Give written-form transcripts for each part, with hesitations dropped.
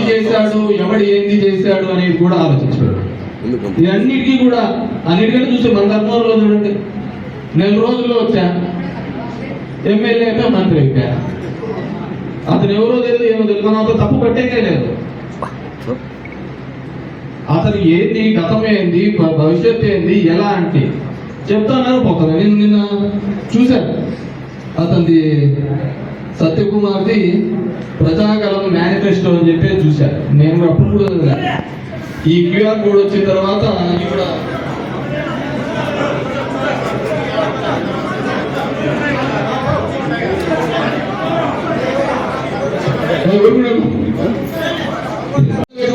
చేశాడు, ఎవడు ఏంది చేశాడు అనేది కూడా ఆలోచించాడు. ఇవన్నిటికీ కూడా అన్నిటికంటే చూస్తే మన ధర్మంలో చూడండి, 4 రోజుల్లో వచ్చా, ఎమ్మెల్యే అయినా మంత్రి అయిపోయా. అతను ఎవరో తెలియదు, ఏమో తెలియదు, మనం అతను తప్పు పట్టేకే లేదు. అతను ఏంది, గతం ఏంది, భవిష్యత్తు ఏంది, ఎలా అంటే చెప్తాను పోతాను. నేను నిన్న చూశాను అతనిది సత్యకుమార్ది ప్రజాగలం మేనిఫెస్టో అని చెప్పి చూశాను. నేను అప్పుడు కూడా ఈ క్యూఆర్ కోడ్ వచ్చిన తర్వాత ఇక్కడ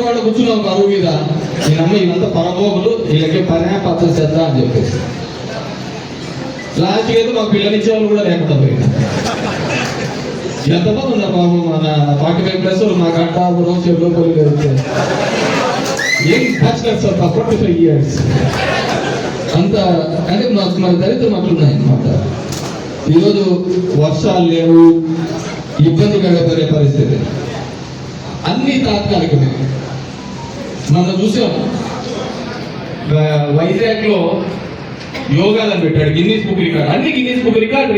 వాళ్ళు కూర్చున్నాం కరువు మీద, నేనమ్మ ఇదంతా పరమోగులు, వీళ్ళకి పర్యాపత్రం చేద్దాం అని చెప్పేసి లాస్ట్ ఏదో మాకు పిల్లనిచ్చే వాళ్ళు కూడా లేకుండా పోయింది. ఎంతమంది ఉన్నారు బాబు, మన 45+ మా గంట రోజు ఏం బ్యాచులర్స్ 45 years అంత అంటే మన దరిద్రం అట్లున్నాయి అన్నమాట. ఈరోజు వర్షాలు లేవు, ఇబ్బంది పడే పరిస్థితి, అన్ని తాత్కాలికమే. మనం చూసాం వైజాగ్ లో యోగాలను పెట్టాడు, గిన్నీస్ బుక్ రికార్డ్, అన్ని గిన్నీస్ బుక్ రికార్డ్.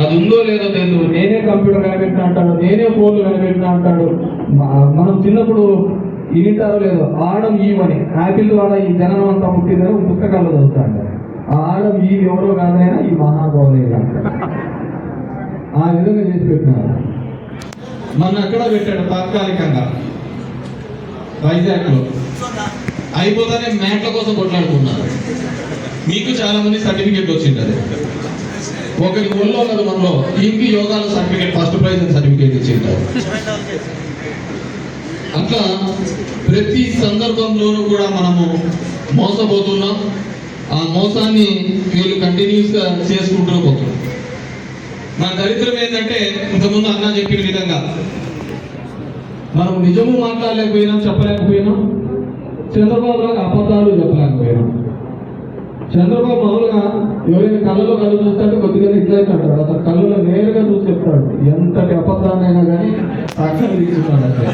అది ఉందో లేదో తెలియదు. నేనే కంప్యూటర్ కనిపెట్టినా అంటాడు, నేనే ఫోన్లు కనిపెట్టినా అంటాడు. మనం చిన్నప్పుడు ఇనిటారో లేదో ఆడం ఈవని యాపిల్ ద్వారా ఈ జనం అంతా పుట్టిందని పుస్తకాల్లో చదువుతాడు. ఆ ఆడం ఈ ఎవరో కాదైనా ఈ మహాభావులే కాదు, ఆ విధంగా చేసి పెట్టినారు. మన అక్కడ పెట్టాడు తాత్కాలికంగా వైజాగ్ లో, అయిపోతానే మ్యాట్ల కోసం కొట్లాడుకున్నారు. మీకు చాలా మంది సర్టిఫికేట్ వచ్చింటది. ఒకటి ఒళ్ళో ఉన్నది మనలో, ఇంకి యోగాల సర్టిఫికేట్ ఫస్ట్ ప్రైజ్ సర్టిఫికేట్ ఇచ్చింటారు. అట్లా ప్రతి సందర్భంలోనూ కూడా మనము మోసపోతున్నాం. ఆ మోసాన్ని వీళ్ళు కంటిన్యూస్ గా చేసుకుంటూ పోతున్నాం. మన దరిద్రం ఏంటంటే ఇంతకుముందు అన్నా చెప్పిన విధంగా మనం నిజము మాట్లాడలేకపోయినాం, చెప్పలేకపోయినాం. చంద్రబాబు లాగా అబద్ధాలు చెప్పలేకపోయినాం. చంద్రబాబు మామూలుగా ఎవరైనా కళ్ళలో కళ్ళు చూస్తాడు, కొద్దిగా ఇట్లా అంటాడు. అతను కళ్ళలో నేరుగా చూసి చెప్తాడు, ఎంతటి అబద్ధాన్నైనా కానీ సాక్ష్యం తీసుకున్నాడు. అంటే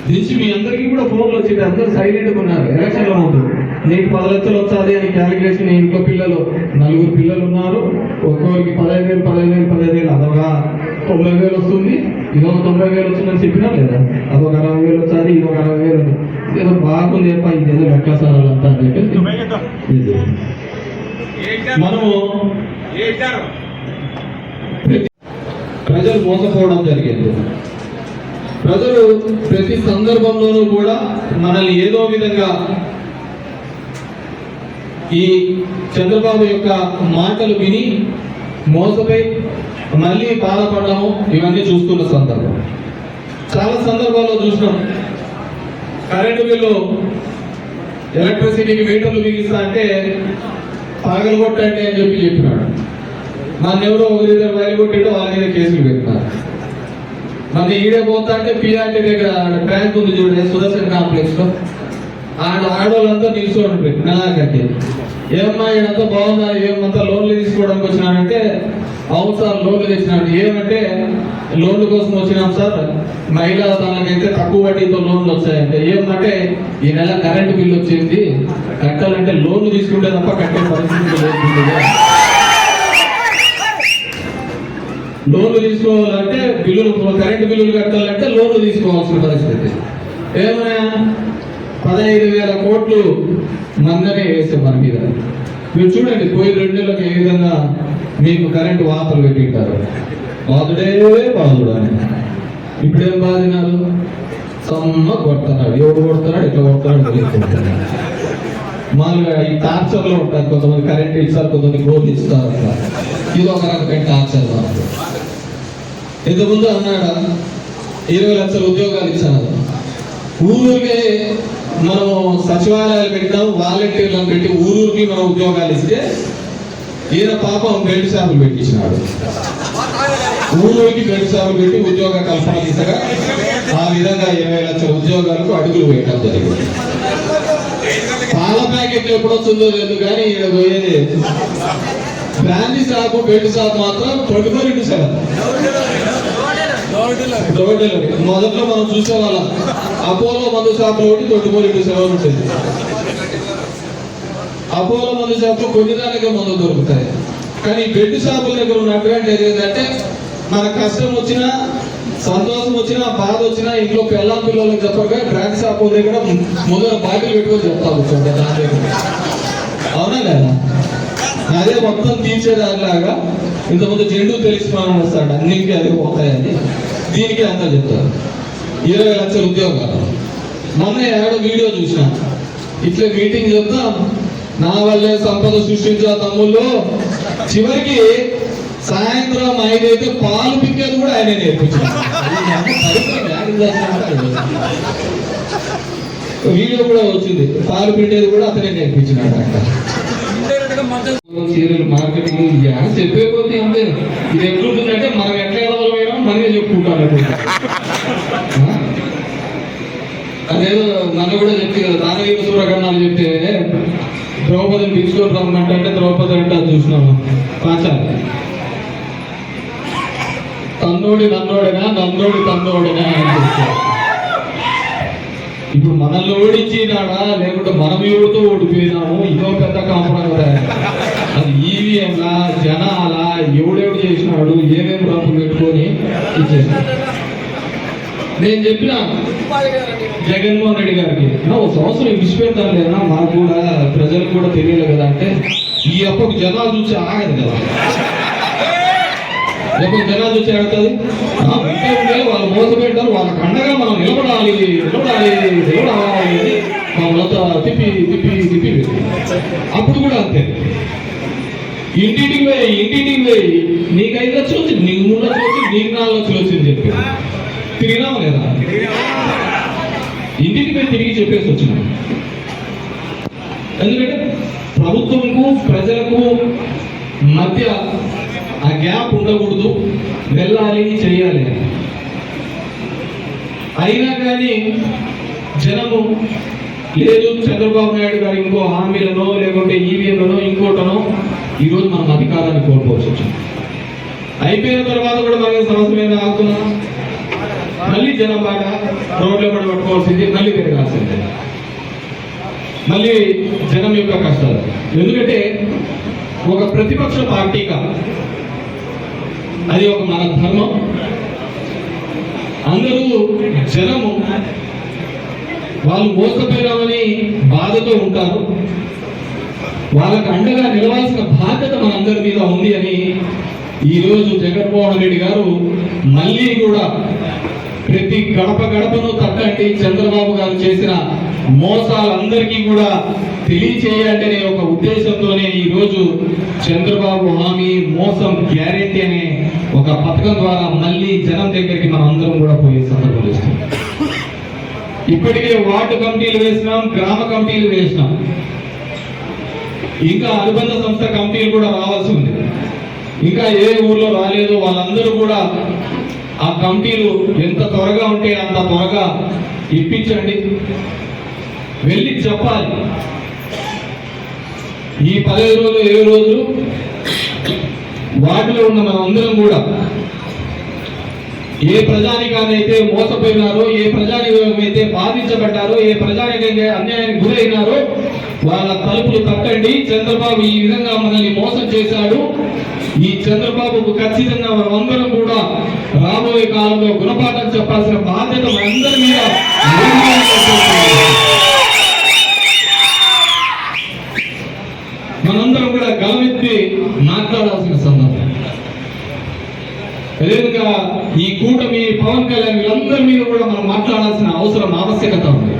దించి మీ అందరికీ కూడా ఫోన్లు వచ్చింది, అందరూ సైలెంట్గా ఉన్నారు. ఎలక్షన్లో ఉంటుంది, నీకు 10 లక్షలు వచ్చాది అని క్యాలిక్యులేషన్. ఇంట్లో పిల్లలు 4 పిల్లలు ఉన్నారు, ఒక్కొక్కరికి 15,000 అదొక 90,000 వస్తుంది, ఇదొక 90,000 వస్తుందని చెప్పినా లేదా? అదొక 60,000 వచ్చాది, ఇదొక 60,000. ఏదో బాగుంది చెప్ప, ఇదేదో లెక్క సారాలంతా అని చెప్పేసి మనము ప్రజలు మోసపోవడం జరిగింది. ప్రజలు ప్రతి సందర్భంలోనూ కూడా మనల్ని ఏదో విధంగా ఈ చంద్రబాబు యొక్క మాటలు విని మోసపోయి మళ్ళీ బాధపడము, ఇవన్నీ చూస్తున్న సందర్భం. చాలా సందర్భాల్లో చూసినాం. కరెంటు బిల్లు, ఎలక్ట్రిసిటీకి మీటర్లు బిగిస్తా అంటే పగలగొట్టండి అని చెప్పినాడు. మన ఎవరో ఒకరి రైలు కొట్టింటే వాళ్ళ మీద కేసులు పెట్టినారు. మన ఈడే పోతా అంటే పిఆర్టీ దగ్గర బ్యాంక్ ఉంది చూడండి, సుదర్శన్ కాంప్లెక్స్ లో, ఆడవాళ్ళంతా నిల్చోని పెట్టి నెలాకట్టి, ఏమన్నా ఈడంతా బాగుందా, ఏమంతా లోన్లు తీసుకోవడానికి వచ్చినానంటే, అవును సార్ లోన్లు తెచ్చినాడు. ఏమంటే లోన్ల కోసం వచ్చినాం సార్, మహిళా తనకైతే తక్కువ వడ్డీతో లోన్లు వచ్చాయంటే. ఏమంటే ఈ నెల కరెంటు బిల్లు వచ్చింది, కట్టాలంటే లోన్లు తీసుకుంటే తప్ప కట్టే పరిస్థితి లేదు. లోన్లు తీసుకోవాలంటే బిల్లులు, కరెంటు బిల్లులు కట్టాలంటే లోన్లు తీసుకోవాల్సిన పరిస్థితి. ఏమైనా 15,000 కోట్లు మందనే వేసాం మన మీద. మీరు చూడండి, పోయి 2 నెలలకు ఏ విధంగా మీకు కరెంటు వార్తలు పెట్టింటారు. బాధుడే బాధుడు అని. ఇప్పుడేం బాధినారు, సమ్మ కొడుతున్నాడు. ఎవడు కొడుతున్నాడు, ఎట్లా కొడుతున్నాడు తెలియకుంటున్నాడు. మామూలుగా ఈ టార్చర్లో ఉంటారు, కొంతమంది కరెంట్ ఇస్తారు, కొంతమంది గ్రోత్ ఇస్తారు. అట్లా ఇది ఒక రకమైన టార్చర్. ఇంతకుముందు అన్నాడు 20 లక్షల ఉద్యోగాలు ఇచ్చాను. ఊరూరికే మనము సచివాలయాలు పెట్టినాం, వాలంటీర్లను పెట్టి ఊరూరికి మనం ఉద్యోగాలు ఇస్తే ఈయన పాపం బెల్ట్ షాపులు పెట్టించినాడు. ఊరూరికి బెల్ట్ షాపులు పెట్టి ఉద్యోగ కల్పన దిశగా ఆ విధంగా 20 లక్షల ఉద్యోగాలకు అడుగులు వేయడం జరిగింది. పాల ప్యాకెట్లు ఎప్పుడు వస్తుందో లేదు కానీ ఈయన పోయేది బ్రాండీ షాపు, బెల్ట్ షాప్ మాత్రం 24/7. డోర్ డెలివరీ మొదట్లో మనం చూసేవాళ్ళం అపోలో మందు షాపులో ఒకటి తొట్టుపోలి సేవలు ఉంటుంది. అపోలో మందు షాపులో కొన్ని దానికే మందులు దొరుకుతాయి. కానీ బెడ్ షాపుల దగ్గర ఉన్న అడ్వాంటేజ్ ఏంటంటే మన కష్టం వచ్చినా సంతోషం వచ్చినా బాధ వచ్చినా ఇంట్లో పిల్లల పిల్లలకు చెప్పగా డ్రాగ్ షాప్ దగ్గర మొదలు బాటిల్ పెట్టుకొని చెప్తా కూర్చోండి దాని దగ్గర. అవునా కదా? అదే మొత్తం తీర్చేదానిలాగా ఇంతకుముందు జెండు తెలుసుకున్నాను వస్తాడు అన్నింటికి అదే పోతాయని దీనికి అంతా చెప్తారు. 20 లక్షల ఉద్యోగాలు. మొన్న ఏడో వీడియో చూసిన ఇట్లా మీటింగ్ చెప్తా నా వల్లే సంపద సృష్టించిన తమ్ముళ్ళు చివరికి సాయంత్రం 5 అయితే పాలు పిక్కేది కూడా ఆయన నేర్పించారు. వీడియో కూడా వచ్చింది, పాలు పిండేది కూడా అతనే నేర్పించినాడు. సీరియల్ మార్కెటింగ్ చెప్పే కొద్ది అంతే. ఇది ఎట్లుంటుందంటే మనం ఎట్లా ఎదవలమైనా మనమే చెప్పుకుంటారు. అదేదో నన్ను కూడా చెప్తే కదా దానవీర సూరకర్ణాలు చెప్తే ద్రౌపదిని పిలుచుకొని రమ్మంటే ద్రౌపది అంటే అది చూసినాము పాచాలి తన్నోడి నన్నోడినా నన్నోడి తన్నోడినా అని చెప్తారు. ఇప్పుడు మనల్ని ఓడించినాడా లేకుంటే మనం ఎవరితో ఓడిపోయినాము ఇదో పెద్ద కాంపడం కదా. అది ఈవీఎంలా జనాలా ఎవడెవడు చేసినాడు ఏమేమి రంపులు పెట్టుకొని ఇచ్చేసాడు. నేను చెప్పిన జగన్మోహన్ రెడ్డి గారికి ఒక సంవత్సరం విడిచిపెడతాను లేదా మాకు కూడా ప్రజలకు కూడా తెలియదు కదా అంటే ఈ అప్పకు జనాలు చూసి ఆగదు కదా. ఎప్పుడు జనాలు చూసి ఆడుతుంది వాళ్ళు మోసపెడతారు. వాళ్ళకి అండగా మనం నిలబడాలి అని మమ్మల్ని తిప్పి తిప్పి తిప్పి అప్పుడు కూడా అంతే. ఇంటింటికి పోయి నీకు 5 లక్షలు వచ్చింది, నీకు 3 లక్షలు వచ్చింది, నీకు 4 లక్షలు వచ్చింది చెప్పి తిరిగినాము లేదా? ఇంటికి పోయి తిరిగి చెప్పేసి వచ్చినాం. ఎందుకంటే ప్రభుత్వంకు ప్రజలకు మధ్య ఆ గ్యాప్ ఉండకూడదు, వెళ్ళాలి చేయాలి. అయినా కానీ జనము లేదు చంద్రబాబు నాయుడు గారు ఇంకో హామీలను లేకుంటే ఈవీఎంలను ఇంకోటనో ఈరోజు మనం అధికారాన్ని కోల్పోవచ్చు వచ్చింది. అయిపోయిన తర్వాత కూడా మనకి సమస్య మీద ఆగుతున్నాం. మళ్ళీ జనం బాగా రోడ్ల పడి పట్టుకోవాల్సింది, మళ్ళీ పెరగాల్సిందే, మళ్ళీ జనం యొక్క కష్టాలు. ఎందుకంటే ఒక ప్రతిపక్ష పార్టీగా అది ఒక మన ధర్మం. అందరూ జనము వాళ్ళు మోసపోయామని బాధతో ఉంటారు. వాళ్ళకు అండగా నిలవాల్సిన బాధ్యత మనందరి మీద ఉంది అని ఈరోజు జగన్మోహన్ రెడ్డి గారు మళ్ళీ కూడా ప్రతి గడపను తక్కండి చంద్రబాబు గారు చేసిన మోసాలందరికీ కూడా తెలియచేయండి అనే ఒక ఉద్దేశంతోనే ఈరోజు చంద్రబాబు హామీ మోసం గ్యారెంటీ అనే ఒక పథకం ద్వారా మళ్ళీ జనం దగ్గరికి మనం అందరం కూడా పోయే సందర్భం చేస్తాం. ఇప్పటికే వార్డు కమిటీలు వేసినాం, గ్రామ కమిటీలు వేసినాం, ఇంకా అనుబంధ సంస్థ కమిటీలు కూడా రావాల్సి ఉంది. ఇంకా ఏ ఊర్లో రాలేదో వాళ్ళందరూ కూడా ఆ కమిటీలు ఎంత త్వరగా ఉంటే అంత త్వరగా ఇప్పించండి, వెళ్ళి చెప్పాలి. ఈ 15 రోజులు 20 రోజులు వాటిలో ఉన్న మనం అందరం కూడా ఏ ప్రజానికాన్ని అయితే మోసపోయినారో, ఏ ప్రజానికం అయితే బాధించబడ్డారో, ఏ ప్రజానికైతే అన్యాయానికి గురైనారో వాళ్ళ తలుపులు తట్టండి. చంద్రబాబు ఈ విధంగా మనల్ని మోసం చేశాడు, ఈ చంద్రబాబుకు ఖచ్చితంగా మనం అందరం కూడా రాబోయే కాలంలో గుణపాఠం చెప్పాల్సిన బాధ్యత మనందరి మీద మనందరం కూడా గలమెత్తి మాట్లాడాల్సిన సందర్భం. అదేవిధంగా ఈ కూటమి పవన్ కళ్యాణ్ వీళ్ళందరి మీద కూడా మనం మాట్లాడాల్సిన అవసరం ఆవశ్యకత ఉంది.